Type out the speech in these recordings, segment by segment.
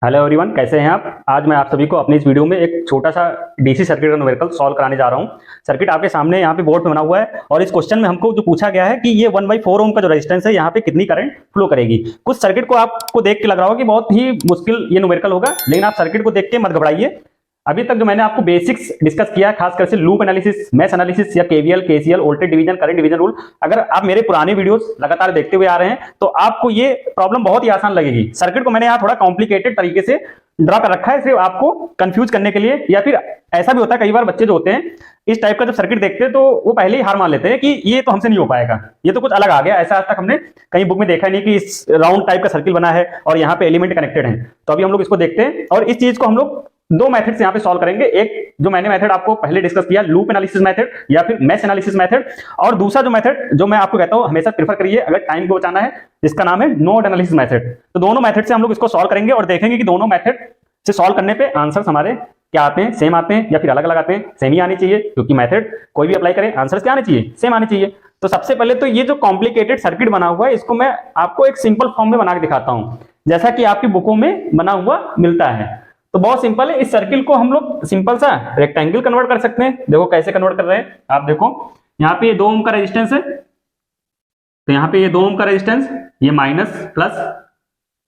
Hello everyone, कैसे हैं आप। आज मैं आप सभी को अपनी इस वीडियो में एक छोटा सा डीसी सर्किट का न्यूमेरिकल सॉल्व कराने जा रहा हूं। सर्किट आपके सामने यहाँ पे बोर्ड पे बना हुआ है और इस क्वेश्चन में हमको जो पूछा गया है कि ये 1/4 ओम का जो रेजिस्टेंस है यहाँ पे कितनी करंट फ्लो करेगी। कुछ सर्किट को आपको देख के लग रहा होगा कि बहुत ही मुश्किल ये न्यूमेरिकल होगा, लेकिन आप सर्किट को देख के मत घबराइए। अभी तक जो मैंने आपको बेसिक्स डिस्कस किया, खासकर से लूप एनालिसिस, मैश एनालिसिस या KVL, KCL, voltage division, current division rule, अगर आप मेरे पुराने वीडियोस लगातार देखते हुए आ रहे हैं तो आपको ये प्रॉब्लम बहुत ही आसान लगेगी। सर्किट को मैंने यहाँ थोड़ा कॉम्प्लिकेटेड तरीके से ड्रा कर रखा है, सिर्फ आपको कंफ्यूज करने के लिए। या फिर ऐसा भी होता है कई बार बच्चे जो होते हैं इस टाइप का जब सर्किट देखते हैं तो वो पहले ही हार मान लेते हैं कि ये तो हमसे नहीं हो पाएगा, ये तो कुछ अलग आ गया। ऐसा आज तक हमने कहीं बुक में देखा नहीं कि इस राउंड टाइप का सर्किल बना है और यहाँ पे एलिमेंट कनेक्टेड है। तो अभी हम लोग इसको देखते हैं और इस चीज को हम लोग दो मेथड से यहाँ पे सॉल्व करेंगे। एक जो मैंने मेथड आपको पहले डिस्कस किया, लूप एनालिसिस मेथड या फिर मैश एनालिसिस मेथड, और दूसरा जो मेथड जो मैं आपको कहता हूँ हमेशा प्रेफर करिए अगर टाइम को बचाना है, जिसका नाम है नोड एनालिसिस मेथड। तो दोनों मेथड से हम लोग इसको सॉल्व करेंगे और देखेंगे कि दोनों मेथड से सॉल्व करने पे आंसर्स हमारे क्या आते हैं, सेम आते हैं या फिर अलग अलग आते हैं। सेम ही आनी चाहिए, क्योंकि मेथड कोई भी अप्लाई करें आंसर्स क्या आने चाहिए, सेम आने चाहिए। तो सबसे पहले तो ये जो कॉम्प्लिकेटेड सर्किट बना हुआ है इसको मैं आपको एक सिंपल फॉर्म में बना के दिखाता हूं, जैसा कि आपकी बुकों में बना हुआ मिलता है। तो बहुत सिंपल है, इस सर्किल को हम लोग सिंपल सा रेक्टेंगल कन्वर्ट कर सकते हैं। देखो कैसे कन्वर्ट कर रहे हैं आप, देखो यहाँ पे ये 2 ओम का रेजिस्टेंस है, तो यहाँ पे ये 2 ओम का रेजिस्टेंस, ये माइनस प्लस,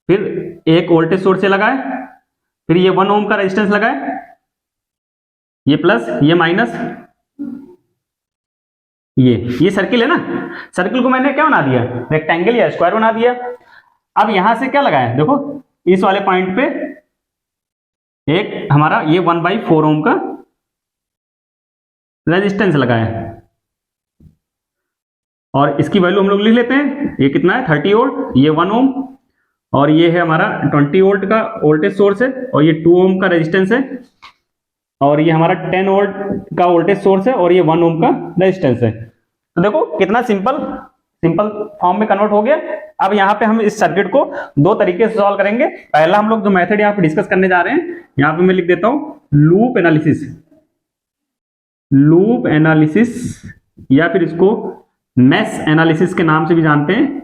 फिर एक वोल्टेज सोर्स से लगाए, फिर ये 1 ओम का रेजिस्टेंस लगाए, ये प्लस ये माइनस, ये सर्किल है ना। सर्किल को मैंने क्या बना दिया, रेक्टेंगल या स्क्वायर बना दिया। अब यहां से क्या लगाए, देखो इस वाले पॉइंट पे एक हमारा ये 1/4 ओम का रेजिस्टेंस लगाया और इसकी वैल्यू हम लोग लिख लेते हैं। ये कितना है, 30 वोल्ट, ये 1 ओम, और ये है हमारा 20 वोल्ट का वोल्टेज सोर्स है, और ये 2 ओम का रेजिस्टेंस है, और ये हमारा 10 वोल्ट का वोल्टेज सोर्स है, और ये 1 ओम का रेजिस्टेंस है। तो देखो कितना सिंपल फॉर्म में कन्वर्ट हो गया। अब यहाँ पे हम इस सर्किट को दो तरीके से सॉल्व करेंगे। पहला हम लोग जो मेथड यहाँ पे डिस्कस करने जा रहे हैं, यहाँ पे मैं लिख देता हूं लूप एनालिसिस या फिर इसको मैश एनालिसिस के नाम से भी जानते हैं।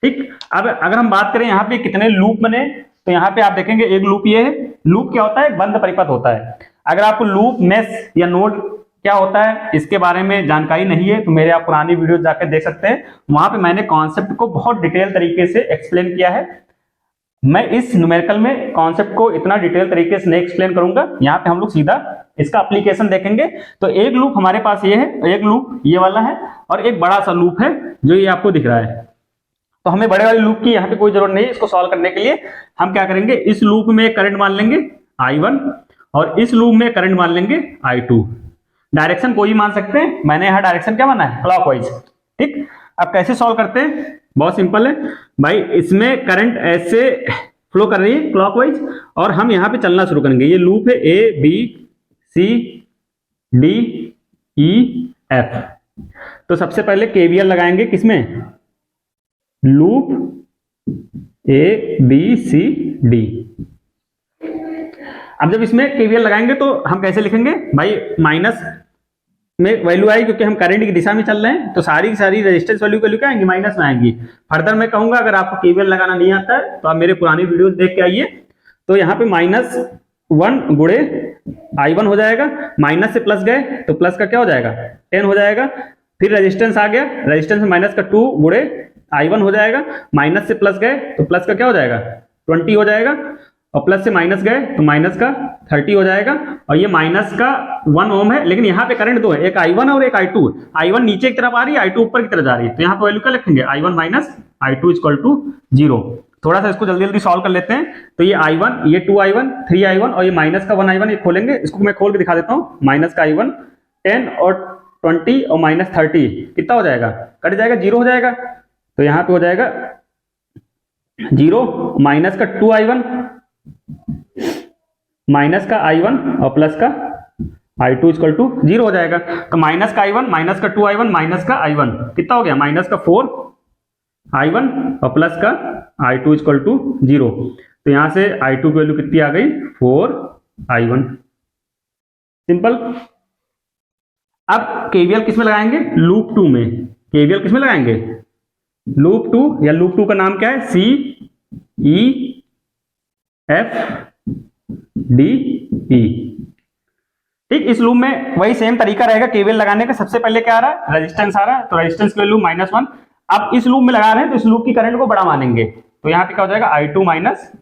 ठीक, अब अगर हम बात करें यहाँ पे कितने लूप बने, तो यहाँ पे आप देखेंगे एक लूप ये है। लूप क्या होता है, बंद परिपथ होता है। अगर आपको लूप, मैश या नोड क्या होता है इसके बारे में जानकारी नहीं है तो मेरे आप पुरानी वीडियो जाकर देख सकते हैं, वहां पे मैंने कॉन्सेप्ट को बहुत डिटेल तरीके से एक्सप्लेन किया है। मैं इस न्यूमेरिकल में कॉन्सेप्ट को इतना डिटेल तरीके से नहीं एक्सप्लेन करूंगा, यहाँ पे हम लोग सीधा इसका एप्लीकेशन देखेंगे। तो एक लूप हमारे पास ये है, एक लूप ये वाला है, और एक बड़ा सा लूप है जो ये आपको दिख रहा है। तो हमें बड़े वाले लूप की यहाँ पे कोई जरूरत नहीं है। इसको सॉल्व करने के लिए हम क्या करेंगे, इस लूप में करंट मान लेंगे I1 और इस लूप में करंट मान लेंगे I2। डायरेक्शन कोई मान सकते हैं, मैंने यहाँ डायरेक्शन क्या माना है, क्लॉकवाइज। ठीक, अब कैसे सॉल्व करते हैं, बहुत सिंपल है भाई। इसमें करंट ऐसे फ्लो कर रही है क्लॉकवाइज, और हम यहाँ पे चलना शुरू करेंगे। ये लूप है ABCDEF। तो सबसे पहले केवीएल लगाएंगे किसमें, लूप ABCD। अब जब इसमें केवीएल लगाएंगे तो हम कैसे लिखेंगे भाई, माइनस में वैल्यू आई, क्योंकि हम करंट की दिशा में चल रहे हैं तो सारी की सारी रेजिस्टेंस वैल्यू क्या आएंगी, माइनस में आएंगी। फर्दर मैं कहूंगा अगर आपको केवीएल लगाना नहीं आता है तो आप मेरे पुरानी वीडियोस देख के आइए। तो यहाँ पे -1 गुणे I1 हो जाएगा, माइनस से प्लस गए तो प्लस का क्या हो जाएगा, 10 हो जाएगा। फिर रेजिस्टेंस आ गया, रेजिस्टेंस में माइनस का 2 गुणे I1 हो जाएगा, माइनस से प्लस गए तो प्लस का क्या हो जाएगा, 20 हो जाएगा, और प्लस से माइनस गए तो माइनस का 30 हो जाएगा। और ये माइनस का 1 ओम है, लेकिन यहाँ पे करंट दो है, एक I1 और एक I2। I1 नीचे की तरफ आ रही है, I2 ऊपर की तरफ जा रही है, तो यहाँ पे वैल्यू क्या लिखेंगे, I1 minus I2 equal to 0। थोड़ा सा इसको जल्दी जल्दी सॉल्व कर लेते हैं। तो ये I1, ये 2I1, 3I1 और ये माइनस का 1I1, ये खोलेंगे, इसको मैं खोल के दिखा देता हूँ। माइनस का I1 10 और 20 और माइनस 30 कितना हो जाएगा, कट जाएगा, 0 हो जाएगा। तो यहाँ पे हो जाएगा 0, माइनस का 2I1, माइनस का I1 और प्लस का I2 इक्वल टू 0 हो जाएगा। तो माइनस का I1, माइनस का 2I1, माइनस का I1 कितना हो गया, माइनस का 4I1 और प्लस का I2 इक्वल टू 0। तो यहां से I2 की वैल्यू कितनी आ गई, 4I1। सिंपल। अब केवीएल किस में लगाएंगे, लूप 2 में। केवीएल किस में लगाएंगे, लूप 2, या लूप 2 का नाम क्या है, CE एफ डी ई। ठीक, इस लूप में वही सेम तरीका रहेगा केवीएल लगाने का। सबसे पहले क्या आ रहा है, रेजिस्टेंस आ रहा है, तो रेजिस्टेंस की वैल्यू -1। अब इस लूप में लगा रहे हैं तो इस लूप की करंट को बड़ा मानेंगे, तो यहाँ पे क्या हो जाएगा I2 माइनस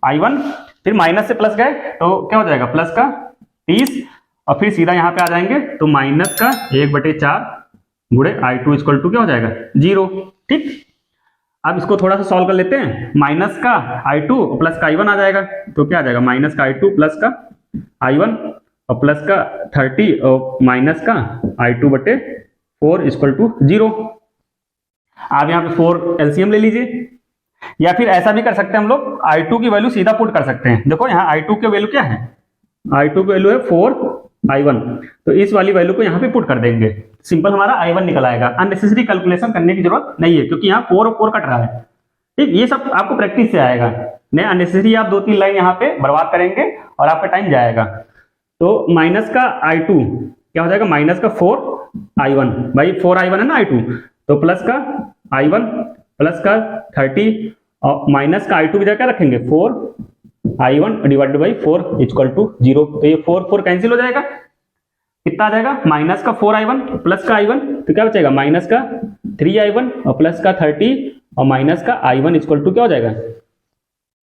I1, फिर माइनस से प्लस गए तो क्या हो जाएगा प्लस का 30, और फिर सीधा यहाँ पे आ जाएंगे तो माइनस का 1/4 गुणे I2 इक्वल टू क्या हो जाएगा 0। ठीक, अब इसको थोड़ा सा सॉल्व कर लेते हैं। माइनस का I2 और प्लस का I1 आ जाएगा, तो क्या आ जाएगा माइनस का I2 प्लस का I1 और प्लस का 30 और माइनस का I2/4 इक्वल टू 0। आप यहाँ पे 4 एलसीएम ले लीजिए, या फिर ऐसा भी कर सकते हैं हम लोग, I2 की वैल्यू सीधा पुट कर सकते हैं। देखो यहाँ I2 की वैल्यू क्या है, I2 की वैल्यू है 4I1, तो इस वाली वैल्यू को यहाँ पे पुट कर देंगे, सिंपल हमारा I1 निकल आएगा। अननेसेसरी कैलकुलेशन करने की जरूरत नहीं है, क्योंकि यहाँ 4 और 4 कट रहा है। ठीक, ये सब आपको प्रैक्टिस से आएगा, नहीं अननेसेसरी आप 2-3 लाइन यहाँ पे बर्बाद करेंगे और आपका टाइम जाएगा। तो माइनस का I2 क्या हो जाएगा, माइनस का 4I1, भाई 4I1 है ना I2, तो प्लस का I1 प्लस का 30 और माइनस का I2 की जगह क्या रखेंगे 4I1 divided by 4 equal to 0। तो ये 4 कैंसिल हो जाएगा, कितना आ जाएगा माइनस का 4I1 प्लस का I1, तो क्या बचेगा माइनस का 3I1 और प्लस का 30 और माइनस का I1 इक्वल टू क्या हो जाएगा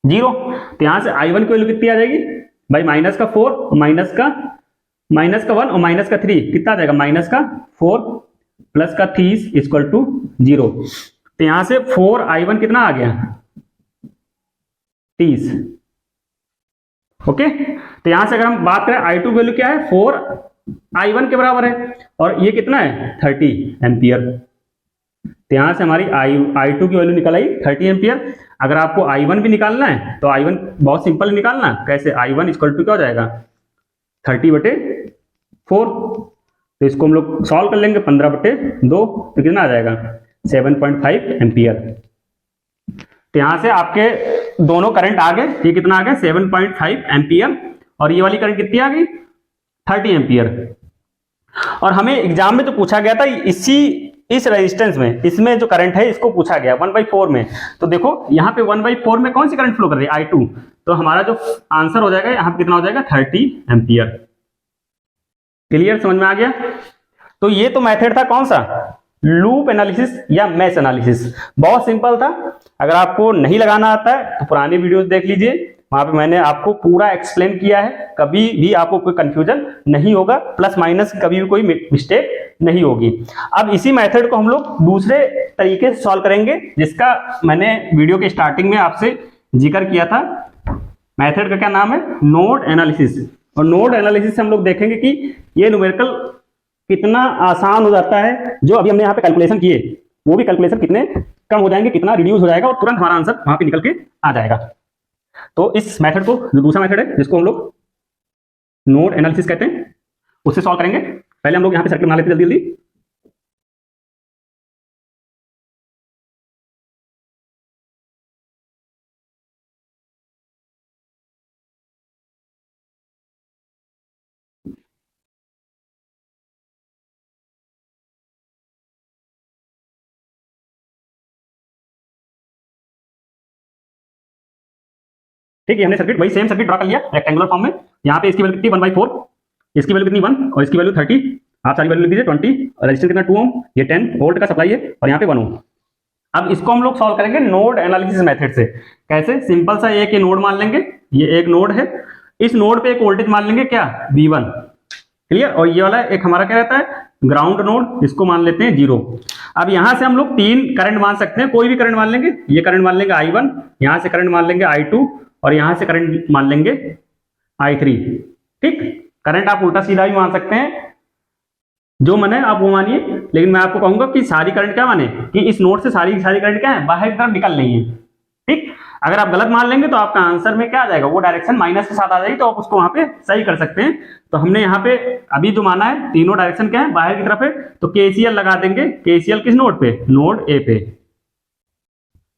0। तो यहाँ से I1 की वैल्यू कितनी आ जाएगी भाई, माइनस का 4 माइनस का 1 और माइनस का 3 कितना आ जाएगा माइनस का 4 प्लस का 30 इक्वल टू 0। तो यहां से 4I1 कितना आ गया 30। ओके, तो यहां से अगर हम बात करें I2 वैल्यू क्या है 4I1 के बराबर है, और ये कितना है 30 एम्पियर। तो यहां से हमारी I2 की वैल्यू निकल आई 30 एम्पियर। अगर आपको I1 भी निकालना है तो I1 बहुत सिंपल निकालना, कैसे I1 इक्वल टू क्या हो जाएगा 30/4। तो इसको हम लोग सॉल्व कर लेंगे 15/2, तो कितना आ जाएगा 7.5 एम्पियर। तो यहां से आपके दोनों करंट आ गए, ये कितना आ गया 7.5 एम्पियर, और ये वाली करंट कितनी आ गई 30 एम्पियर। और हमें एग्जाम में तो पूछा गया था इस रेजिस्टेंस में, इसमें जो करंट है इसको पूछा गया 1/4 में। तो देखो यहाँ पे 1/4 में कौन सी करंट फ्लो कर रही है I2, तो हमारा जो आंसर हो जाएगा यहाँ पे कितना हो जाएगा 30 एम्पियर। क्लियर, समझ में आ गया। तो ये तो मेथड था कौन सा, लूप एनालिसिस या मैश एनालिसिस, बहुत सिंपल था। अगर आपको नहीं लगाना आता है तो पुराने वीडियोस देख लीजिए, वहां पे मैंने आपको पूरा एक्सप्लेन किया है, कभी भी आपको कोई कंफ्यूजन नहीं होगा, प्लस माइनस कभी भी कोई मिस्टेक नहीं होगी। अब इसी मेथड को हम लोग दूसरे तरीके से सॉल्व करेंगे, जिसका मैंने वीडियो के स्टार्टिंग में आपसे जिक्र किया था। मेथड का क्या नाम है, नोड एनालिसिस। और नोड एनालिसिस से हम लोग देखेंगे कि ये न्यूमेरिकल कितना आसान हो जाता है, जो अभी हमने यहाँ पे कैलकुलेशन किए वो भी कैलकुलेशन कितने कम हो जाएंगे, कितना रिड्यूस हो जाएगा, और तुरंत हमारा आंसर वहां पे निकल के आ जाएगा। तो इस मेथड को, जो दूसरा मेथड है जिसको हम लोग नोड एनालिसिस कहते हैं, उससे सॉल्व करेंगे। पहले हम लोग यहाँ पे सर्किट बना लेते हैं जल्दी जल्दी। ठीक है, हमने सर्किट वही सेम सर्किट ड्रा कर लिया रेक्टेंगुलर फॉर्म में। यहाँ पे इसकी वैल्यू कितनी 1/4, इसकी वैल्यू कितनी 1 और इसकी वैल्यू 30। आप सारी वैल्यू लिख दीजिए 20, और रेजिस्टेंस कितना 2 ओम, ये 10 वोल्ट का सप्लाई है, और यहाँ पे 1 ओम। अब इसको हम लोग सॉल्व करेंगे नोड एनालिसिस मेथड से। कैसे, सिंपल सा एक ये नोड मान लेंगे, ये एक नोड है, इस नोड पे एक वोल्टेज मान लेंगे क्या V1। क्लियर, और ये वाला एक हमारा क्या रहता है ग्राउंड नोड, इसको मान लेते हैं 0। अब यहां से हम लोग 3 करंट मान सकते हैं, कोई भी करंट मान लेंगे। ये करंट मान लेंगे I1, यहां से करंट मान लेंगे I2, और यहां से करंट मान लेंगे I3। ठीक, करंट आप उल्टा सीधा भी मान सकते हैं, जो माने आप वो मानिए, लेकिन मैं आपको कहूंगा कि सारी करंट क्या माने कि इस नोड से सारी करंट क्या है बाहर की तरफ निकल रही है। ठीक, अगर आप गलत मान लेंगे तो आपका आंसर में क्या आ जाएगा, वो डायरेक्शन माइनस के साथ आ जाएगी, तो आप उसको वहां पे सही कर सकते हैं। तो हमने यहाँ पे अभी जो माना है तीनों डायरेक्शन क्या है बाहर की तरफ है, तो केसीएल लगा देंगे। केसीएल किस नोड पे, नोड ए पे।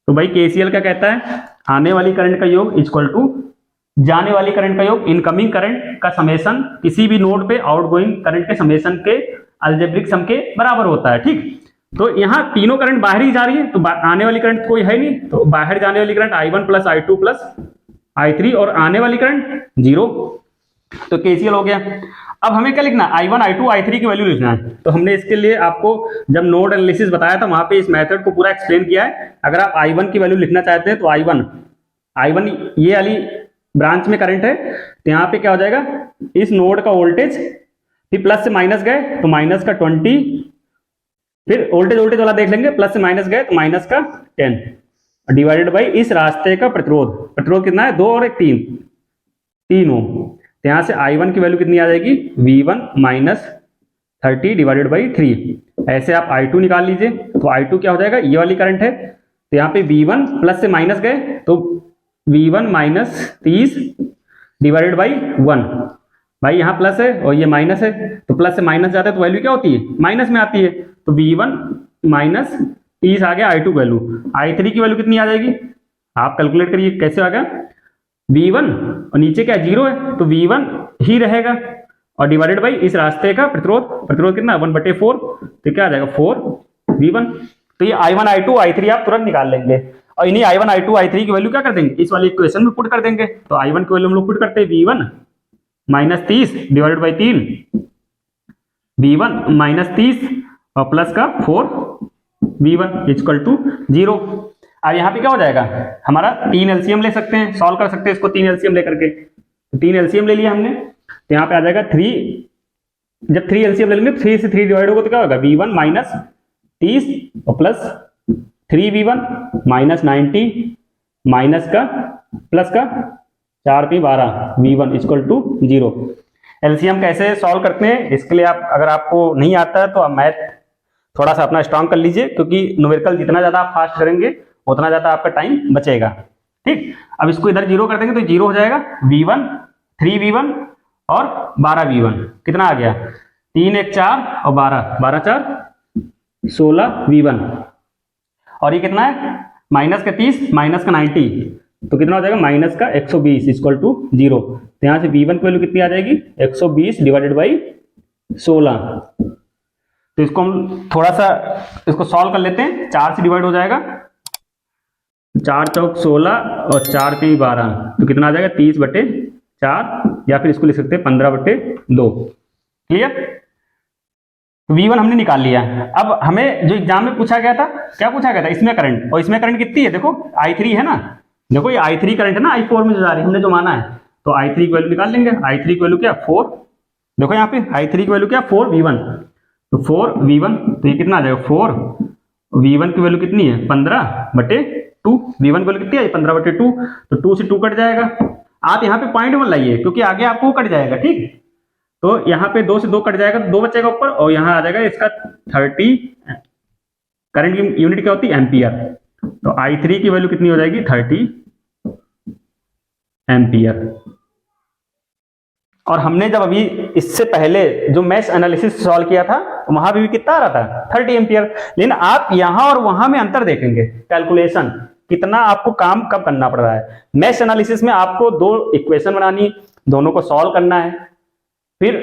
तो भाई केसीएल क्या कहता है, आने वाली करंट का योग इक्वल टू जाने वाली करंट का योग, इनकमिंग करंट का समेशन किसी भी नोड पे आउटगोइंग करंट के समेशन के अलजेब्रिक सम के बराबर होता है। ठीक, तो यहाँ तीनों करंट बाहर ही जा रही है, तो आने वाली करंट कोई है नहीं, तो बाहर जाने वाली current I1 plus I2 plus I3 और आने वाली करंट 0, तो KCL हो गया। अब हमें क्या लिखना है, I1 I2 I3 की वैल्यू लिखना है। तो हमने इसके लिए आपको जब नोड एनालिसिस बताया था वहां पे इस मेथड को पूरा एक्सप्लेन किया है। अगर आप I1 की वैल्यू लिखना चाहते हैं तो I1 ये वाली ब्रांच में करंट है, तो यहाँ पे क्या हो जाएगा, इस नोड का वोल्टेज, फिर प्लस से माइनस गए तो माइनस का 20, फिर वोल्टेज वाला देख लेंगे, प्लस से माइनस गए तो माइनस का 10, डिवाइडेड बाई इस रास्ते का प्रतिरोध कितना है, 2 और 1 3 ओम। तो यहाँ से I1 की वैल्यू कितनी आ जाएगी, V1 माइनस 30 डिवाइडेड बाई 3। ऐसे आप I2 निकाल लीजिए, तो I2 क्या हो जाएगा, ये वाली करंट है, तो यहाँ पे V1 प्लस से माइनस गए तो V1 माइनस 30 डिवाइडेड बाई 1। भाई यहाँ प्लस है और ये माइनस है, तो प्लस से माइनस जाता है तो वैल्यू क्या होती है, माइनस में आती है। तो V1 माइनस 30 आ गया I2 वैल्यू। I3 की वैल्यू कितनी आ जाएगी, आप कैलकुलेट करिए कैसे आ गया, V1 और नीचे क्या 0 है, तो V1 ही रहेगा और डिवाइडेड बाई इस रास्ते का प्रतिरोध कितना 1/4, तो क्या आ जाएगा 4V1। तो ये I1 I2 I3 आप तुरंत निकाल लेंगे, और इन्हीं I1 I2 I3 की वैल्यू क्या कर देंगे, इस वाली इक्वेशन में पुट कर देंगे। तो I1 की वैल्यू हम लोग पुट करते हैं V1 minus 30 divided by 3, V1 minus 30 और प्लस का 4V1 इक्वल टू 0। अब यहाँ पे क्या हो जाएगा, हमारा 3 LCM ले सकते हैं, सॉल्व कर सकते हैं इसको 3 LCM लेकर के। तो 3 LCM ले लिया हमने, तो यहाँ पे आ जाएगा 3, जब 3 LCM ले लेंगे 3 से 3 डिवाइड होगा तो क्या होगा, V1 माइनस 30 और प्लस 3V1 माइनस 90 माइनस का प्लस का 4 3 12 V1 इक्वल टू 0। LCM कैसे सॉल्व करते हैं, इसके लिए आप अगर आपको नहीं आता है तो आप मैथ थोड़ा सा अपना स्ट्रांग कर लीजिए, क्योंकि न्यूमेरिकल जितना ज्यादा आप फास्ट करेंगे उतना ज्यादा आपका टाइम बचेगा। ठीक, अब इसको इधर 0 कर देंगे तो 0 हो जाएगा, V1 3V1 और 12V1 कितना आ गया, 3 1 4 और 12 4 16V1, और ये कितना है माइनस का 30 माइनस का 90, तो कितना हो जाएगा माइनस का 120 इक्वल टू 0। तो यहाँ से V1 की वैल्यू कितनी आ जाएगी, 120 डिवाइडेड बाई 16। तो इसको हम थोड़ा सा इसको सॉल्व कर लेते हैं, 4 से डिवाइड हो जाएगा, 4 चौक 16 और 4 3 12, तो कितना आ जाएगा 30/4, या फिर इसको लिख सकते हैं 15/2। क्लियर, V1 हमने निकाल लिया। अब हमें जो एग्जाम में पूछा गया था, क्या पूछा गया था, इसमें करंट, और इसमें करंट कितनी है, देखो I3 है ना, देखो ये I3 करंट है ना, I4 में जो जा रही है हमने जो माना है, तो I3 की वैल्यू निकाल लेंगे। I3 की वैल्यू क्या 4, देखो यहाँ पे I3 की वैल्यू क्या 4V1, तो 4V1, तो ये कितना आ जाएगा 4V1 की वैल्यू कितनी है 15/2, V1 की वैल्यू कितनी है 15/2, तो 2 से 2 कट जाएगा। आप यहाँ पे पॉइंट मत लाइए क्योंकि आगे आपको कट जाएगा, ठीक, तो यहाँ पे 2 से 2 कट जाएगा, 2 बचेगा ऊपर, और यहाँ आ जाएगा इसका 30, करंट की यूनिट क्या होती है एम्पियर, तो I3 की वैल्यू कितनी हो जाएगी 30 एम्पियर। और हमने जब अभी इससे पहले जो मैश एनालिसिस सॉल्व किया था वहां भी कितना आ रहा था 30 एम्पियर, लेकिन आप यहां और वहां में अंतर देखेंगे, कैलकुलेशन कितना आपको काम कब करना पड़ रहा है। मैश एनालिसिस में आपको 2 इक्वेशन बनानी, दोनों को सॉल्व करना है, फिर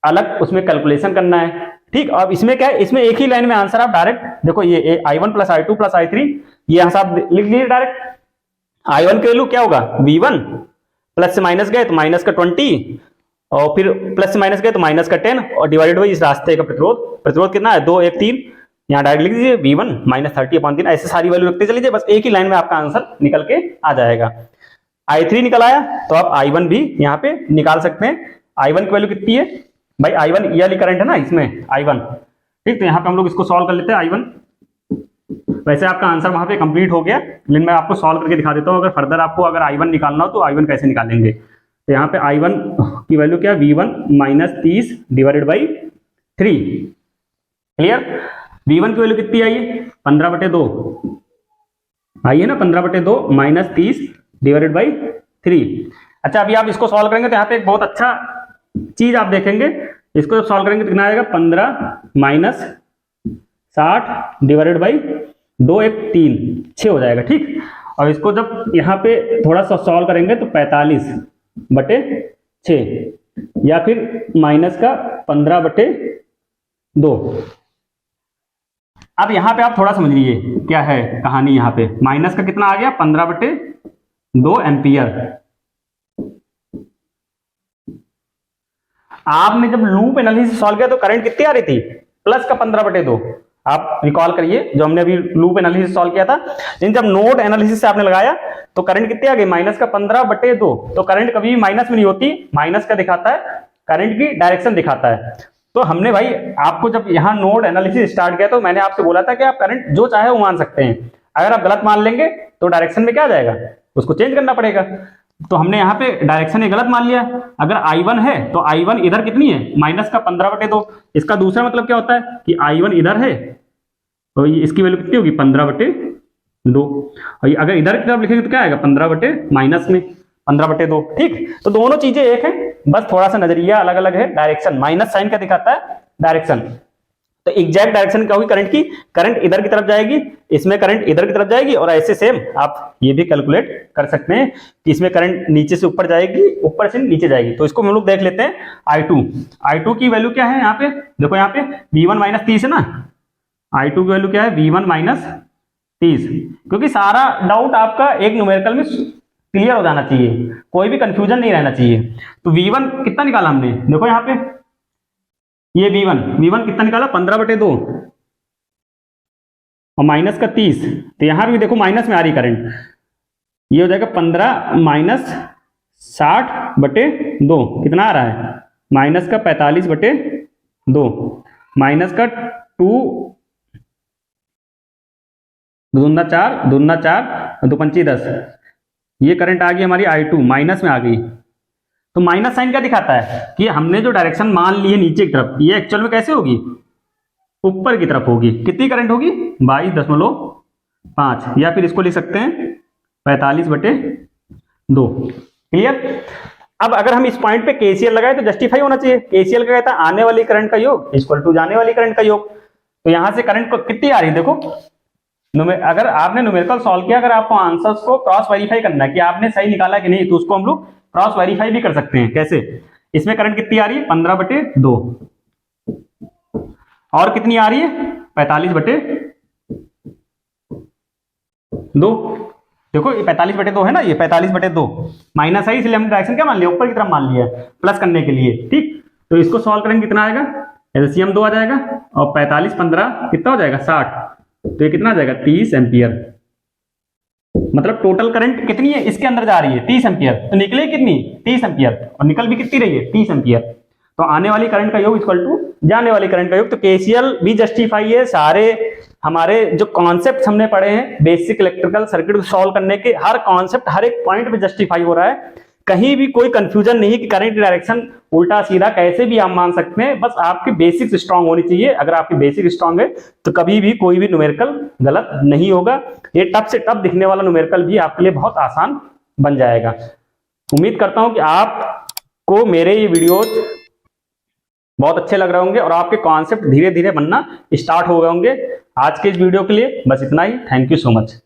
अलग उसमें कैलकुलेशन करना है, ठीक। अब इसमें क्या है, इसमें एक ही लाइन में आंसर आप डायरेक्ट देखो, ये I1 plus I2 plus I3, ये आंसर आप लिख लीजिए डायरेक्ट। I1 की वैल्यू क्या होगा, V1 प्लस से माइनस गए तो माइनस का 20, और फिर प्लस से माइनस गए तो माइनस का 10, और डिवाइडेड बाई इस रास्ते का प्रतिरोध कितना है 2 1 3, यहाँ डायरेक्ट लिख दीजिए V1 माइनस 30/3, ऐसे सारी वैल्यू रखते चलिए, बस एक ही लाइन में आपका आंसर निकल के आ जाएगा। I3 निकल आया तो आप I1 भी यहाँ पे निकाल सकते हैं। I1 की वैल्यू कितनी है भाई, I1 ये वाली करंट है ना इसमें I1, ठीक, तो यहाँ पे हम लोग इसको सॉल्व कर लेते हैं I1। वैसे आपका आंसर वहां पे कंप्लीट हो गया, लेकिन मैं आपको सॉल्व करके दिखा देता हूँ, अगर फर्दर आपको अगर I1 निकालना हो तो I1 कैसे निकालेंगे। तो यहाँ पे I1 की वैल्यू क्या है, V1 minus 30 divided by 3। Clear, V1 की वैल्यू कितनी आई है 15/2 आई है ना, 15/2 माइनस 30 डिवाइडेड बाई 3। अच्छा, अभी आप इसको सॉल्व करेंगे तो यहाँ पे एक बहुत अच्छा चीज आप देखेंगे, इसको जब सॉल्व करेंगे तो कितना आएगा 15 माइनस 60 डिवाइडेड बाई 2 1 3 6 हो जाएगा, ठीक। और इसको जब यहाँ पे थोड़ा सा सॉल्व करेंगे तो 45/6, या फिर माइनस का 15/2। अब यहाँ पे आप थोड़ा समझ लीजिए क्या है कहानी, यहाँ पे माइनस का कितना आ गया 15/2 2 एम्पियर। आपने जब लूप एनालिसिस सॉल्व किया तो करंट कितनी आ रही थी? प्लस का 15/2। आप रिकॉल करिए जो हमने अभी लूप एनालिसिस सॉल्व किया था, लेकिन जब नोड एनालिसिस से आपने लगाया तो करंट कितनी आ गई? माइनस का 15/2। तो करंट कभी भी माइनस में नहीं होती, माइनस का दिखाता है, करंट की डायरेक्शन दिखाता है। तो हमने भाई आपको जब यहाँ नोड एनालिसिस स्टार्ट किया तो मैंने आपसे बोला था कि आप करंट जो चाहे वो मान सकते हैं, अगर आप गलत मान लेंगे तो डायरेक्शन में क्या आ जाएगा, उसको चेंज करना पड़ेगा। तो हमने यहाँ पे डायरेक्शन गलत मान लिया। अगर I1 है तो I1 इधर कितनी है? माइनस का 15/2। इसका दूसरा मतलब क्या होता है कि I1 इधर है तो इसकी वैल्यू कितनी होगी? 15/2। और अगर इधर की तरफ लिखेंगे तो क्या आएगा? 15/2। ठीक, तो दोनों चीजें एक है, बस थोड़ा सा नजरिया अलग अलग है। डायरेक्शन माइनस साइन का दिखाता है डायरेक्शन, तो एग्जैक्ट डायरेक्शन क्या होगी करंट की? करंट इधर की तरफ जाएगी, इसमें करंट इधर की तरफ जाएगी, और ऐसे सेम आप ये भी कैलकुलेट कर सकते हैं कि इसमें करंट नीचे से ऊपर जाएगी, ऊपर से नीचे जाएगी। तो इसको हम लोग देख लेते हैं। I2 की वैल्यू क्या है? यहाँ पे देखो, यहाँ पे V1 माइनस 30 है ना। I2 की वैल्यू क्या है? V1 minus 30। क्योंकि सारा डाउट आपका एक न्यूमेरिकल में क्लियर हो जाना चाहिए, कोई भी कंफ्यूजन नहीं रहना चाहिए। तो V1 कितना निकाला हमने? देखो यहाँ पे ये V1 कितना निकाला? 15/2 और माइनस का 30। तो यहां भी देखो माइनस में आ रही करंट, ये हो जाएगा 15 माइनस 60/2। कितना आ रहा है? माइनस का 45/2 माइनस का 2 दूना 4 2 पंची 10। ये करंट आ गई हमारी I2, माइनस में आ गई। तो माइनस साइन क्या दिखाता है कि हमने जो डायरेक्शन मान ली है नीचे की तरफ, ये एक्चुअल में कैसे होगी? ऊपर की तरफ होगी। कितनी करंट होगी? 22.5, या फिर इसको लिख सकते हैं 45/2। क्लियर? अब अगर हम इस पॉइंट पे KCL लगाए तो जस्टिफाई होना चाहिए। KCL का कहता है आने वाली करंट का योग इक्वल टू जाने वाली करंट का योग। तो यहां से करंट कितनी आ रही है? देखो, अगर आपने न्यूमेरिकल सॉल्व किया, अगर आपको आंसर्स को क्रॉस वेरीफाई करना है कि आपने सही निकाला कि नहीं, तो उसको हम लोग क्रॉस वेरीफाई भी कर सकते हैं। कैसे? इसमें करंट कितनी आ रही है? 15/2। और कितनी आ रही है? 45/2। देखो ये 45/2 है ना, ये 45/2 माइनस है, इसलिए हमने डायरेक्शन क्या मान लिया? ऊपर की तरफ मान लिया, प्लस करने के लिए। ठीक, तो इसको सॉल्व करेंगे कितना आएगा? एलसीएम 2 आ जाएगा, और 45 15 कितना हो जाएगा? 60। तो ये कितना आ जाएगा? 30 एम्पियर। मतलब टोटल करंट कितनी है इसके अंदर जा रही है? 30 एम्पियर। तो निकले कितनी? 30 एम्पियर, और निकल भी कितनी रही है? 30 एम्पियर। तो आने वाली करंट का योग इक्वल टू जाने वाली करंट का योग। तो KCL भी जस्टिफाई है। सारे हमारे जो कॉन्सेप्ट हमने पढ़े हैं बेसिक इलेक्ट्रिकल सर्किट को सॉल्व करने के, हर कॉन्सेप्ट हर एक पॉइंट पे जस्टिफाई हो रहा है। कहीं भी कोई कंफ्यूजन नहीं कि करंट डायरेक्शन उल्टा सीधा कैसे भी आप मान सकते हैं, बस आपकी बेसिक्स स्ट्रांग होनी चाहिए। अगर आपकी बेसिक स्ट्रांग है तो कभी भी कोई भी न्यूमेरिकल गलत नहीं होगा। ये टफ से टफ दिखने वाला न्यूमेरिकल भी आपके लिए बहुत आसान बन जाएगा। उम्मीद करता हूं कि आपको मेरे ये वीडियोज बहुत अच्छे लग रहे होंगे और आपके कॉन्सेप्ट धीरे धीरे बनना स्टार्ट हो गए होंगे। आज के इस वीडियो के लिए बस इतना ही। Thank you so much.